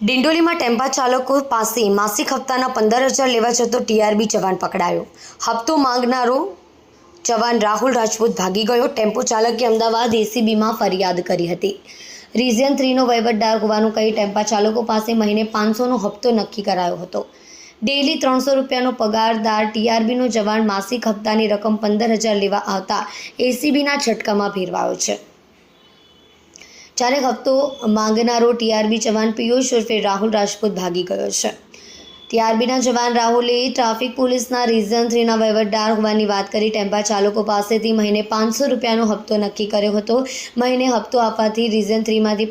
ડિંડોલીમાં ટેમ્પા ચાલકો પાસે માસિક હપ્તાના 15,000 લેવા જતો ટીઆરબી જવાન પકડાયો। હપ્તો માંગનારો જવાન રાહુલ રાજપૂત ભાગી ગયો। ટેમ્પો ચાલકે અમદાવાદ એસીબીમાં ફરિયાદ કરી હતી। રિજિયન 3નો વહીવટદાર હોવાનું કહી ટેમ્પા ચાલકો પાસે મહિને 500નો હપ્તો નક્કી કરાયો હતો। ડેલી 300 રૂપિયાનો પગારદાર ટીઆરબીનો જવાન માસિક હપ્તાની રકમ 15,000 લેવા આવતા એસીબીના છટકામાં ફેરવાયો છે। જ્યારે હપ્તો માંગનારો ટીઆરબી જવાન પિયુષ ઉર્ફે રાહુલ રાજપૂત ભાગી ગયો છે। ટીઆરબીના જવાન રાહુલે ટ્રાફિક પોલીસના રિજિયન 3ના વહીવટદાર હોવાની વાત કરી ટેમ્પા ચાલકો પાસેથી મહિને 500 રૂપિયાનો હપ્તો નક્કી કર્યો હતો। મહિને હપ્તો આપવાથી રિજિયન 3માંથી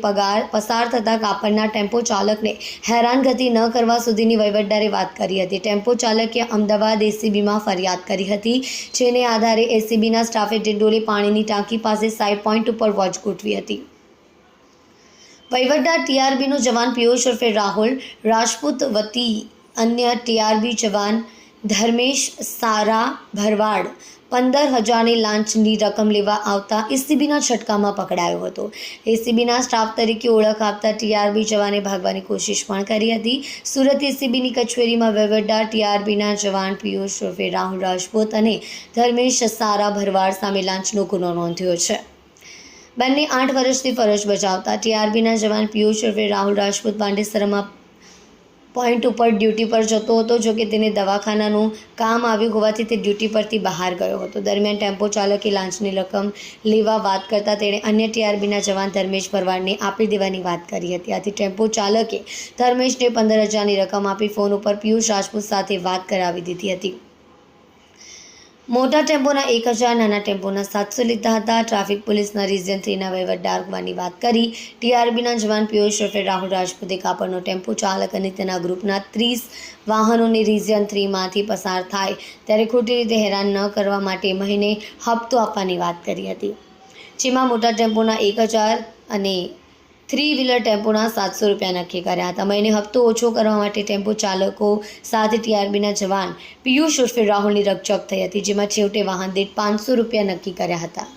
પસાર થતા કાપડના ટેમ્પો ચાલકને હેરાનગતિ ન કરવા સુધીની વહીવટદારે વાત કરી હતી। ટેમ્પો ચાલકે અમદાવાદ એસીબીમાં ફરિયાદ કરી હતી, જેને આધારે એસીબીના સ્ટાફે ડિંડોલી પાણીની ટાંકી પાસે સાઇડ પોઈન્ટ ઉપર વોચ ગોઠવી હતી। વહીવટદાર ટીઆરબીનો જવાન પિયુષ ઉર્ફે રાહુલ રાજપૂત વતી અન્ય ટીઆરબી જવાન ધર્મેશ સારા ભરવાડ 15,000ની લાંચની રકમ લેવા આવતા એસીબીના છટકામાં પકડાયો હતો। એસીબીના સ્ટાફ તરીકે ઓળખ આપતા ટીઆરબી જવાને ભાગવાની કોશિશ પણ કરી હતી। સુરત એસીબીની કચેરીમાં વહીવટદાર ટીઆરબીના જવાન પિયુષ ઉર્ફે રાહુલ રાજપૂત અને ધર્મેશ સારા ભરવાડ સામે લાંચનો ગુનો નોંધ્યો છે। બંને 8 વર્ષથી ફરજ બજાવતા ટીઆરબીના જવાન પિયુષ ઉર્ફે રાહુલ રાજપૂત પાંડેસરામાં પોઈન્ટ ઉપર ડ્યુટી પર જતો હતો। જોકે તેને દવાખાનાનું કામ આવ્યું હોવાથી તે ડ્યુટી પરથી બહાર ગયો હતો। દરમિયાન ટેમ્પો ચાલકે લાંચની રકમ લેવા વાત કરતાં તેણે અન્ય ટીઆરબીના જવાન ધર્મેશ ભરવાડને આપી દેવાની વાત કરી હતી। આથી ટેમ્પો ચાલકે ધર્મેશને 15,000ની રકમ આપી ફોન ઉપર પિયુષ રાજપૂત સાથે વાત કરાવી દીધી હતી। મોટા ટેમ્પોના 1,000, નાના ટેમ્પોના 700 લીધા હતા। ટ્રાફિક પોલીસના રિજિયન 3ના વહીવટદાર હોવાની વાત કરી ટીઆરબીના જવાન પિયુષ ઉર્ફે રાહુલ રાજપૂતે કાપડનો ટેમ્પો ચાલક અને તેના ગ્રુપના 30 વાહનોને રિજિયન 3માંથી પસાર થાય ત્યારે ખોટી રીતે હેરાન ન કરવા માટે મહિને હપ્તો આપવાની વાત કરી હતી, જેમાં મોટા ટેમ્પોના 1,000 અને 3 વ્હીલર ટેમ્પોના 700 રૂપિયા નક્કી કર્યા હતા। મહિને હપ્તો ઓછો કરવા માટે ટેમ્પો ચાલકો સાથે ટીઆરબીના જવાન પિયુષ ઉર્ફે રાહુલની રકઝક થઈ હતી, જેમાં છેવટે વાહન દીઠ 500 રૂપિયા નક્કી કર્યા હતા।